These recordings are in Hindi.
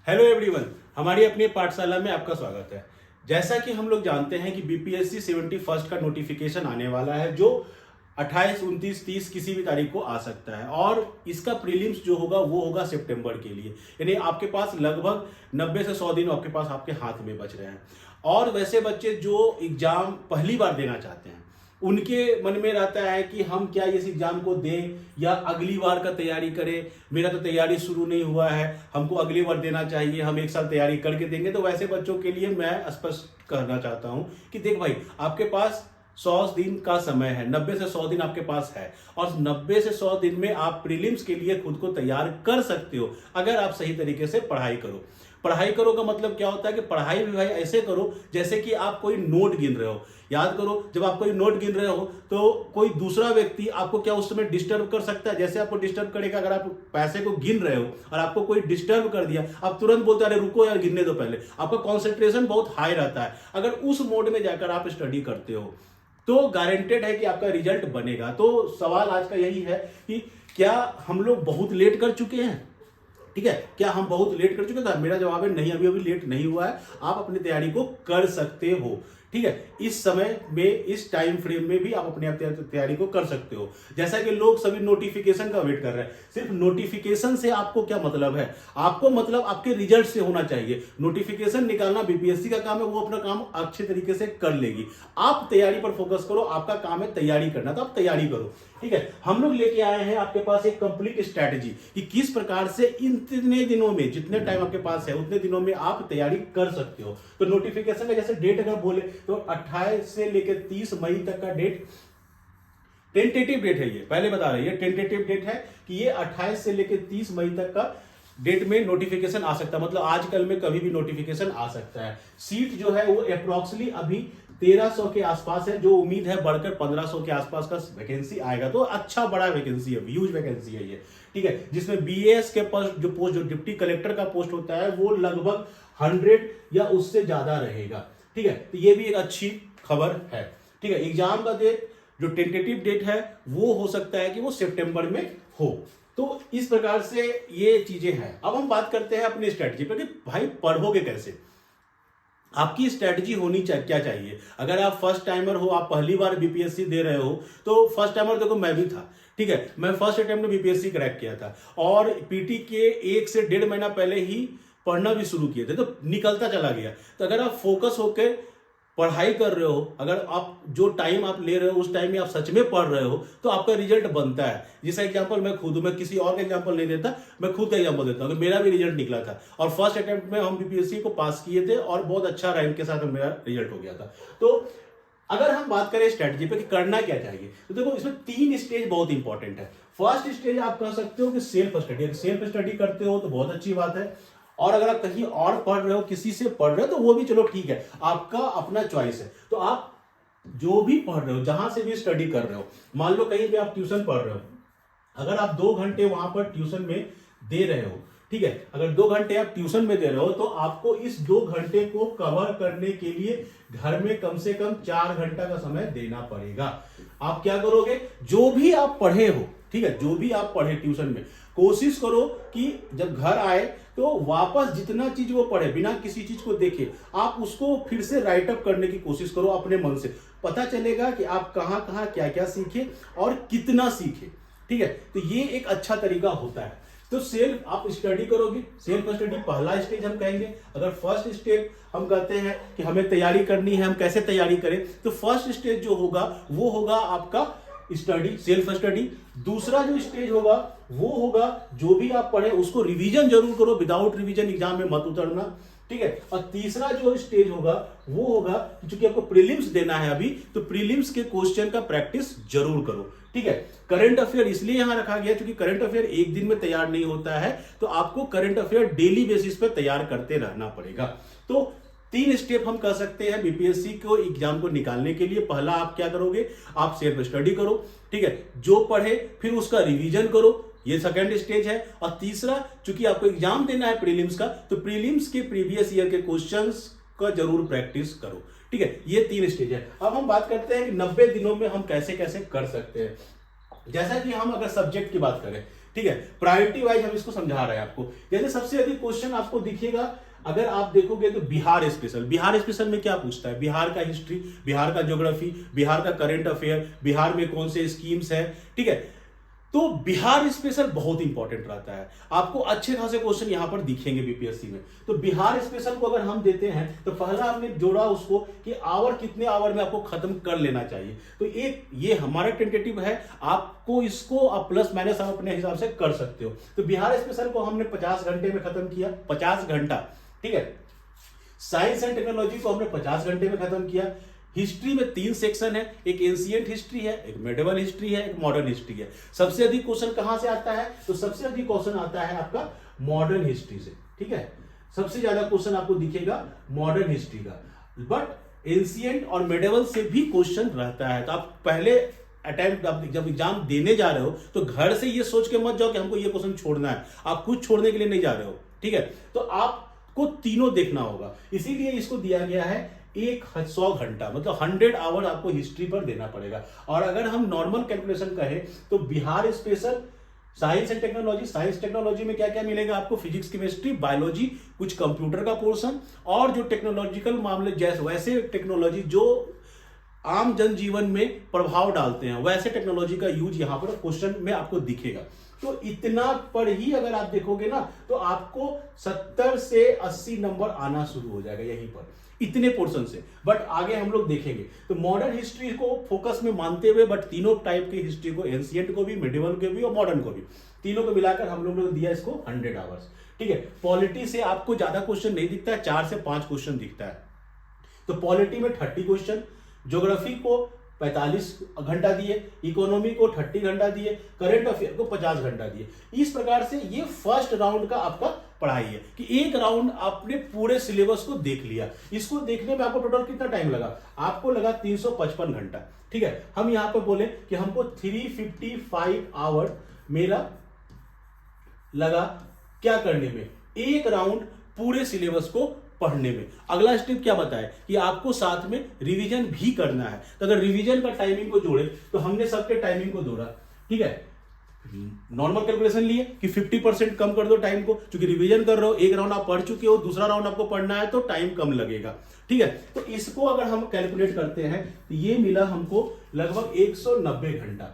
हेलो एवरीवन, हमारी अपनी पाठशाला में आपका स्वागत है। जैसा कि हम लोग जानते हैं कि बीपीएससी 71st का नोटिफिकेशन आने वाला है जो 28, 29, 30 किसी भी तारीख को आ सकता है और इसका प्रीलिम्स जो होगा वो होगा सितंबर के लिए। यानी आपके पास लगभग 90 से 100 दिन आपके पास आपके हाथ में बच रहे हैं। और वैसे बच्चे जो एग्जाम पहली बार देना चाहते हैं उनके मन में रहता है कि हम क्या इस एग्जाम को दें या अगली बार का तैयारी करें। मेरा तो तैयारी शुरू नहीं हुआ है, हमको अगली बार देना चाहिए, हम एक साल तैयारी करके देंगे। तो वैसे बच्चों के लिए मैं स्पष्ट करना चाहता हूं कि देख भाई, आपके पास 100 दिन का समय है, 90 से 100 दिन आपके पास है और 90 से 100 दिन में आप प्रीलिम्स के लिए खुद को तैयार कर सकते हो अगर आप सही तरीके से पढ़ाई करो। पढ़ाई करो का मतलब क्या होता है कि पढ़ाई भी भाई ऐसे करो जैसे कि आप कोई नोट गिन रहे हो। याद करो, जब आप कोई नोट गिन रहे हो तो कोई दूसरा व्यक्ति आपको क्या उस समय डिस्टर्ब कर सकता है? जैसे आपको डिस्टर्ब करेगा, अगर आप पैसे को गिन रहे हो और आपको कोई डिस्टर्ब कर दिया, आप तुरंत बोलते अरे रुको यार, गिनने दो पहले। आपका कॉन्सेंट्रेशन बहुत हाई रहता है। अगर उस मोड में जाकर आप स्टडी करते हो तो गारंटेड है कि आपका रिजल्ट बनेगा। तो सवाल आज का यही है कि क्या हम लोग बहुत लेट कर चुके हैं? ठीक है, क्या हम बहुत लेट कर चुके हैं? मेरा जवाब है नहीं, अभी अभी लेट नहीं हुआ है। आप अपनी तैयारी को कर सकते हो। ठीक है, इस समय में, इस टाइम फ्रेम में भी आप अपने तैयारी को कर सकते हो। जैसा कि लोग सभी नोटिफिकेशन का वेट कर रहे हैं। सिर्फ नोटिफिकेशन से आपको क्या मतलब है? आपको मतलब आपके रिजल्ट से होना चाहिए। नोटिफिकेशन निकालना बीपीएससी का काम है, वो अपना काम अच्छे तरीके से कर लेगी। आप तैयारी पर फोकस करो, आपका काम है तैयारी करना, तो आप तैयारी करो। ठीक है, हम लोग लेके आए हैं आपके पास एक कंप्लीट स्ट्रैटेजी कि किस प्रकार से इतने दिनों में, जितने टाइम आपके पास है उतने दिनों में आप तैयारी कर सकते हो। तो नोटिफिकेशन का जैसे डेट अगर बोले तो 28 से लेकर 30 मई तक का डेट टेंटेटिव डेट है। ये पहले बता रहे हैं, टेंटेटिव डेट है कि ये 28 से लेकर 30 मई तक का डेट में नोटिफिकेशन आ सकता है। मतलब आजकल में कभी भी नोटिफिकेशन आ सकता है। सीट जो है वो अप्रोक्सीमेटली अभी 1300 के आसपास है, जो उम्मीद है बढ़कर 1500 के आसपास का वैकेंसी आएगा। तो अच्छा बड़ा वैकेंसी है, ह्यूज वैकेंसी है ये। ठीक है, जिसमें बीएएस के पोस्ट जो डिप्टी कलेक्टर का पोस्ट होता है वो लगभग 100 या उससे ज्यादा रहेगा। ठीक है, तो ये भी एक अच्छी खबर है। ठीक है, एग्जाम का डेट जो टेंटेटिव डेट है वो हो सकता है कि वो सितंबर में हो। तो इस प्रकार से ये चीजें हैं। अब हम बात करते हैं अपनी स्ट्रेटजी पर कि भाई पढ़ोगे कैसे। आपकी स्ट्रेटजी होनी क्या चाहिए? अगर आप फर्स्ट टाइमर हो, आप पहली बार बीपीएससी दे रहे हो, तो फर्स्ट टाइमर देखो मैं भी था। ठीक है, मैं फर्स्ट अटेम्प्ट में बीपीएससी क्रैक किया था और पीटी के 1 से 1.5 महीना पहले ही पढ़ना भी शुरू किए थे, तो निकलता चला गया। तो अगर आप फोकस होकर पढ़ाई कर रहे हो, अगर आप जो टाइम आप ले रहे हो उस टाइम में आप सच में पढ़ रहे हो तो आपका रिजल्ट बनता है। जिसका एग्जांपल मैं खुद हूं, मैं किसी और का एग्जांपल नहीं देता, मैं खुद का एग्जांपल देता हूं कि मेरा भी रिजल्ट निकला था और फर्स्ट अटेम्प्ट में हम बीपीएससी को पास किए थे और बहुत अच्छा रैंक के साथ मेरा रिजल्ट हो गया था। तो अगर हम बात करें स्ट्रेटजी पे कि करना क्या चाहिए, तो देखो इसमें 3 स्टेज बहुत इंपॉर्टेंट है। फर्स्ट स्टेज आप कह सकते हो कि सेल्फ स्टडी। अगर सेल्फ स्टडी करते हो तो बहुत अच्छी बात है, और अगर आप कहीं और पढ़ रहे हो, किसी से पढ़ रहे हो, तो वो भी चलो ठीक है, आपका अपना चॉइस है। तो आप जो भी पढ़ रहे हो, जहां से भी स्टडी कर रहे हो, मान लो कहीं पे आप ट्यूशन पढ़ रहे हो, अगर आप 2 घंटे वहां पर ट्यूशन में दे रहे हो, ठीक है, अगर 2 घंटे आप ट्यूशन में दे रहे हो तो आपको इस 2 घंटे को कवर करने के लिए घर में कम से कम 4 घंटा का समय देना पड़ेगा। आप क्या करोगे? जो भी आप पढ़े हो, ठीक है, जो भी आप पढ़े ट्यूशन में, कोशिश करो कि जब घर आए तो वापस जितना चीज वो पढ़े, बिना किसी चीज को देखे, आप उसको फिर से राइट अप करने की कोशिश करो अपने मन से। पता चलेगा कि आप कहां कहां क्या क्या सीखे और कितना सीखे। ठीक है, तो ये एक अच्छा तरीका होता है। तो सेल्फ आप स्टडी करोगे, सेल्फ स्टडी पहला स्टेज हम कहेंगे। अगर फर्स्ट स्टेज हम कहते हैं कि हमें तैयारी करनी है, हम कैसे तैयारी करें, तो फर्स्ट स्टेज जो होगा वो होगा आपका स्टडी, सेल्फ स्टडी। दूसरा जो स्टेज होगा वो होगा जो भी आप पढ़े उसको रिवीजन जरूर करो, विदाउट रिवीजन एग्जाम में मत उतरना। ठीक है, और तीसरा जो स्टेज होगा वो होगा क्योंकि आपको प्रीलिम्स देना है अभी, तो प्रीलिम्स के क्वेश्चन का प्रैक्टिस जरूर करो। ठीक है, करंट अफेयर इसलिए यहां रखा गया क्योंकि करंट अफेयर एक दिन में तैयार नहीं होता है, तो आपको करंट अफेयर डेली बेसिस पे तैयार करते रहना पड़ेगा। तो 3 स्टेप हम कर सकते हैं बीपीएससी को एग्जाम को निकालने के लिए। पहला आप क्या करोगे? आप सेल्फ स्टडी करो, ठीक है, जो पढ़े फिर उसका रिवीजन करो, ये सेकंड स्टेज है। और तीसरा, चूंकि आपको एग्जाम देना है प्रीलिम्स का, तो प्रीलिम्स के प्रीवियस ईयर के क्वेश्चंस का जरूर प्रैक्टिस करो। ठीक है, ये 3 स्टेज है। अब हम बात करते हैं कि 90 दिनों में हम कैसे कैसे कर सकते हैं। जैसा कि हम अगर सब्जेक्ट की बात करें, ठीक है, प्रायोरिटी वाइज हम इसको समझा रहे हैं आपको। जैसे सबसे अधिक क्वेश्चन आपको दिखेगा अगर आप देखोगे तो बिहार स्पेशल। बिहार स्पेशल में क्या पूछता है? बिहार का हिस्ट्री, बिहार का ज्योग्राफी, बिहार का करंट अफेयर, बिहार में कौन से स्कीम्स है, ठीक है। तो बिहार स्पेशल बहुत इंपॉर्टेंट रहता है, आपको अच्छे खासे क्वेश्चन यहां पर दिखेंगे बीपीएससी में। तो बिहार स्पेशल को अगर हम देते हैं तो पहला हमने जोड़ा उसको कि आवर कितने आवर में आपको खत्म कर लेना चाहिए। तो एक ये हमारा टेंटेटिव है, आपको इसको आप प्लस माइनस आप अपने हिसाब से कर सकते हो। तो बिहार स्पेशल को हमने 50 घंटे में खत्म किया, 50 घंटा, ठीक है। साइंस एंड टेक्नोलॉजी को हमने 50 घंटे में खत्म किया। हिस्ट्री में 3 सेक्शन है, एक एंशिएंट हिस्ट्री है, एक मेडिवल हिस्ट्री है, एक मॉडर्न हिस्ट्री है। सबसे अधिक क्वेश्चन कहां से आता है? तो सबसे अधिक क्वेश्चन आता है आपका मॉडर्न हिस्ट्री से, ठीक है। सबसे ज्यादा क्वेश्चन आपको दिखेगा मॉडर्न हिस्ट्री का, बट एंशिएंट और मेडिवल से भी क्वेश्चन रहता है। तो आप पहले अटेम्प्ट आप जब एग्जाम देने जा रहे हो तो घर से ये सोच के मत जाओ कि हमको ये क्वेश्चन छोड़ना है, आप कुछ छोड़ने के लिए नहीं जा रहे हो, ठीक है। तो आपको तीनों देखना होगा, इसीलिए इसको दिया गया है 100 घंटा, मतलब 100 आवर आपको हिस्ट्री पर देना पड़ेगा। और अगर हम नॉर्मल कैलकुलेशन कहें तो Bihar special, science and technology, science technology में क्या क्या मिलेगा आपको? फिजिक्स, केमिस्ट्री, बायोलॉजी, कुछ कंप्यूटर का पोर्शन, और जो टेक्नोलॉजिकल मामले जैसे वैसे टेक्नोलॉजी जो आम जनजीवन में प्रभाव डालते हैं वैसे टेक्नोलॉजी का यूज यहां पर क्वेश्चन में आपको दिखेगा। तो इतना पर ही अगर आप देखोगे ना तो आपको 70 से 80 नंबर आना शुरू हो जाएगा यहीं पर, इतने पोर्शन से। बट आगे हम लोग देखेंगे। तो मॉडर्न हिस्ट्री को फोकस में मानते हुए, बट तीनों टाइप की हिस्ट्री को, एंशिएंट को भी, मेडिवल को भी और मॉडर्न को भी, तीनों को मिलाकर हम लोगों ने दिया इसको 100 आवर्स, ठीक है। पॉलिटी से आपको ज्यादा क्वेश्चन नहीं दिखता है, 4 से 5 क्वेश्चन दिखता है। तो पॉलिटी में 30 क्वेश्चन, ज्योग्राफी को 45 घंटा दिए, इकोनॉमी को 30 घंटा दिए, करंट अफेयर को 50 घंटा दिए। इस प्रकार से ये फर्स्ट राउंड का आपका पढ़ाई है कि एक राउंड आपने पूरे सिलेबस को देख लिया। इसको देखने में आपको टोटल कितना टाइम लगा? आपको लगा 355 घंटा, ठीक है। हम यहां पर बोले कि हमको 355 आवर मेरा लगा क्या करने में? एक राउंड पूरे सिलेबस को पढ़ने में। अगला स्टेप क्या बताया कि आपको साथ में रिवीजन भी करना है। तो अगर रिवीजन का टाइमिंग को जोड़े तो हमने सबके टाइमिंग को जोड़ा, ठीक है। नॉर्मल कैलकुलेशन लिए कि 50% कम कर दो टाइम को, क्योंकि रिवीजन कर रहे हो, एक राउंड आप पढ़ चुके हो, दूसरा राउंड आपको पढ़ना है तो टाइम कम लगेगा, ठीक है। तो इसको अगर हम कैलकुलेट करते हैं तो ये मिला हमको लगभग 190 घंटा,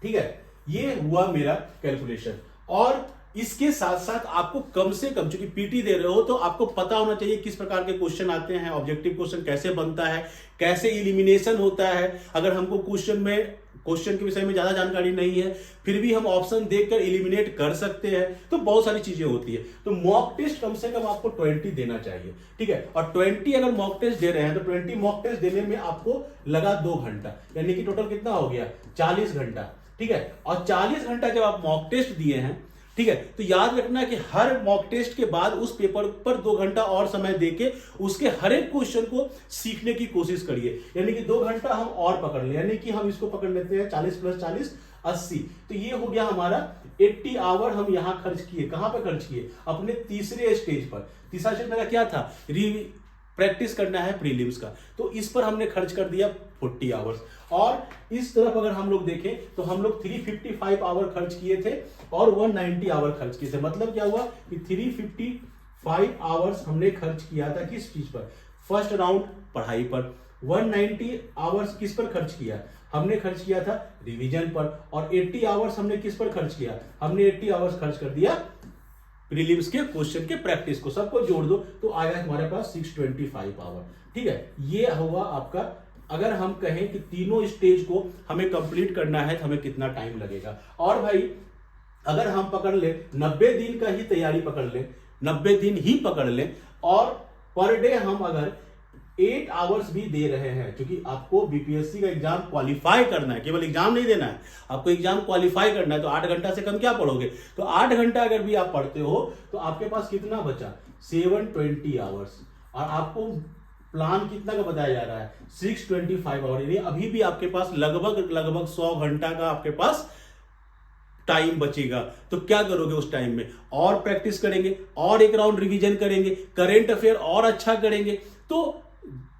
ठीक है। ये हुआ मेरा कैलकुलेशन। और इसके साथ साथ आपको कम से कम, चूंकि पीटी दे रहे हो तो आपको पता होना चाहिए किस प्रकार के क्वेश्चन आते हैं, ऑब्जेक्टिव क्वेश्चन कैसे बनता है, कैसे इलिमिनेशन होता है। अगर हमको क्वेश्चन के विषय में ज्यादा जानकारी नहीं है फिर भी हम ऑप्शन देखकर इलिमिनेट कर सकते हैं, तो बहुत सारी चीजें होती है। तो मॉक टेस्ट कम से कम आपको 20 देना चाहिए, ठीक है। और 20 अगर मॉक टेस्ट दे रहे हैं तो 20 मॉक टेस्ट देने में आपको लगा 2 घंटा, यानी कि टोटल कितना हो गया? 40 घंटा, ठीक है। और 40 घंटा जब आप मॉक टेस्ट दिए हैं, ठीक है, तो याद रखना कि हर मॉक टेस्ट के बाद उस पेपर पर 2 घंटा और समय देके उसके हर एक क्वेश्चन को सीखने की कोशिश करिए। यानी कि 2 घंटा हम और पकड़ ले, यानी कि हम इसको पकड़ लेते हैं 40 + 40 80। तो ये हो गया हमारा 80 आवर हम यहां खर्च किए। कहां पर खर्च किए? अपने तीसरे स्टेज पर। तीसरा स्टेज मेरा क्या था? प्रैक्टिस करना है प्रीलिम्स का, तो इस पर हमने खर्च कर दिया 40 आवर्स। और इस तरफ अगर हम लोग देखें तो हम लोग 355 आवर खर्च किए थे और 190 आवर खर्च किए थे। मतलब क्या हुआ कि 355 आवर्स हमने खर्च किया था किस चीज पर? फर्स्ट राउंड पढ़ाई पर। 190 आवर्स किस पर खर्च किया? हमने खर्च किया था रिवीजन पर। और 80 आवर्स हमने किस पर खर्च किया? हमने 80 आवर्स खर्च कर दिया प्रीलिम्स के क्वेश्चन के प्रैक्टिस को। सबको जोड़ दो तो आया हमारे पास 625 आवर, ठीक है। ये हुआ आपका। अगर हम कहें कि तीनों स्टेज को हमें कंप्लीट करना है तो हमें कितना टाइम लगेगा। और भाई अगर हम पकड़ ले 90 दिन का ही तैयारी पकड़ ले, 90 दिन ही पकड़ ले, और पर डे हम अगर 8 आवर्स भी दे रहे हैं, क्योंकि आपको बीपीएससी का एग्जाम क्वालिफाई करना है, केवल एग्जाम नहीं देना है, आपको एग्जाम क्वालिफाई करना है। तो 8 घंटा से कम क्या पढ़ोगे? तो 8 घंटा अगर भी आप पढ़ते हो तो आपके पास कितना बचा? 720 आवर्स। और आपको प्लान कितना का बताया जा रहा है? 625 आवर। यानी अभी भी आपके पास लगभग 100 घंटा का आपके पास टाइम बचेगा। तो क्या करोगे उस टाइम में? और प्रैक्टिस करेंगे, और एक राउंड रिवीजन करेंगे, करेंट अफेयर और अच्छा करेंगे। तो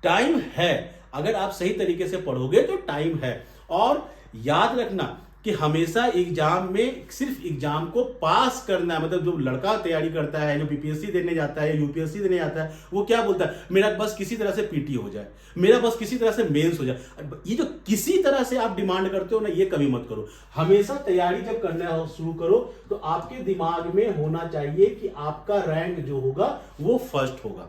टाइम है, अगर आप सही तरीके से पढ़ोगे तो टाइम है। और याद रखना कि हमेशा एग्जाम में सिर्फ एग्जाम को पास करना है। मतलब जो लड़का तैयारी करता है, जो बीपीएससी देने जाता है, यूपीएससी देने जाता है, वो क्या बोलता है, मेरा बस किसी तरह से पीटी हो जाए, मेरा बस किसी तरह से मेंस हो जाए। ये जो किसी तरह से आप डिमांड करते हो ना, ये कभी मत करो। हमेशा तैयारी जब करना शुरू करो तो आपके दिमाग में होना चाहिए कि आपका रैंक जो होगा वो फर्स्ट होगा,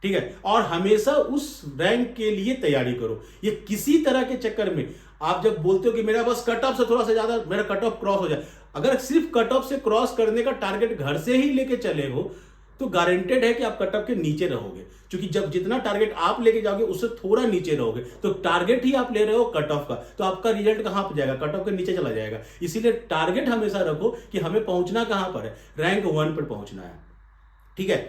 ठीक है। और हमेशा उस रैंक के लिए तैयारी करो। ये किसी तरह के चक्कर में आप जब बोलते हो कि मेरा बस कट ऑफ से थोड़ा सा ज्यादा मेरा कट ऑफ क्रॉस हो जाए, अगर सिर्फ कट ऑफ से क्रॉस करने का टारगेट घर से ही लेके चले हो तो गारंटेड है कि आप कट ऑफ के नीचे रहोगे। क्योंकि जब जितना टारगेट आप लेके जाओगे उससे थोड़ा नीचे रहोगे, तो टारगेट ही आप ले रहे हो कट ऑफ का, तो आपका रिजल्ट कहां पर जाएगा, कट ऑफ के नीचे चला जाएगा। इसीलिए टारगेट हमेशा रखो कि हमें पहुंचना कहां पर है, रैंक 1 पर पहुंचना है, ठीक है।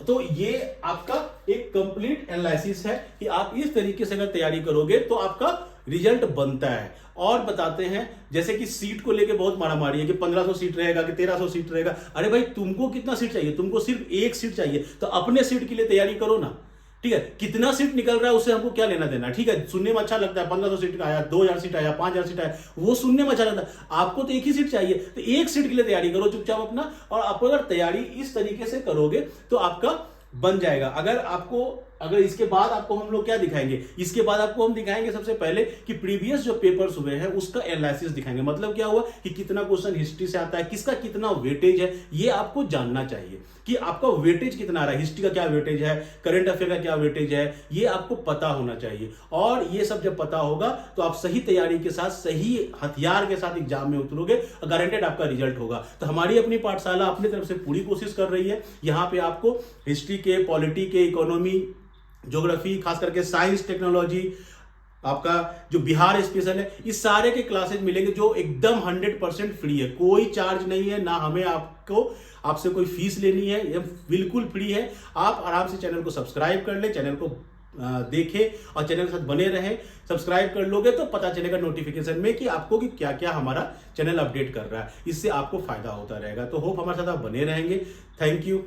तो ये आपका एक कंप्लीट एनालिसिस है कि आप इस तरीके से अगर तैयारी करोगे तो आपका रिजल्ट बनता है। और बताते हैं जैसे कि सीट को लेके बहुत मारामारी है कि 1500 सीट रहेगा कि 1300 सीट रहेगा। अरे भाई, तुमको कितना सीट चाहिए, तुमको सिर्फ एक सीट चाहिए, तो अपने सीट के लिए तैयारी करो ना, ठीक है। कितना सीट निकल रहा है उससे हमको क्या लेना देना, ठीक है। सुनने में अच्छा लगता है 1500 सीट का आया, 2000 सीट आया, 5000 सीट आया, वो सुनने में अच्छा लगता है। आपको तो एक ही सीट चाहिए, तो एक सीट के लिए तैयारी करो चुपचाप अपना। और आप अगर तैयारी इस तरीके से करोगे तो आपका बन जाएगा। अगर इसके बाद आपको हम लोग क्या दिखाएंगे, इसके बाद आपको हम दिखाएंगे सबसे पहले कि प्रीवियस जो पेपर्स हुए हैं उसका एनालिसिस दिखाएंगे। मतलब क्या हुआ कि कितना क्वेश्चन हिस्ट्री से आता है, किसका कितना वेटेज है, ये आपको जानना चाहिए कि आपका वेटेज कितना आ रहा है, हिस्ट्री का क्या वेटेज है, करंट अफेयर का क्या वेटेज है, ये आपको पता होना चाहिए। और ये सब जब पता होगा तो आप सही तैयारी के साथ, सही हथियार के साथ एग्जाम में उतरोगे, गारंटेड आपका रिजल्ट होगा। तो हमारी अपनी पाठशाला अपनी तरफ से पूरी कोशिश कर रही है। यहाँ पे आपको हिस्ट्री के, पॉलिटी के, इकोनॉमी, ज्योग्राफी, खास करके साइंस, टेक्नोलॉजी, आपका जो बिहार स्पेशल है, इस सारे के क्लासेज मिलेंगे जो एकदम 100% फ्री है, कोई चार्ज नहीं है, ना हमें आपसे कोई फीस लेनी है, ये बिल्कुल फ्री है। आप आराम से चैनल को सब्सक्राइब कर ले, चैनल को देखें और चैनल के साथ बने रहें। सब्सक्राइब कर लोगे तो पता चलेगा नोटिफिकेशन में कि आपको कि क्या क्या हमारा चैनल अपडेट कर रहा है, इससे आपको फायदा होता रहेगा। तो होप हमारे साथ आप बने रहेंगे। Thank you.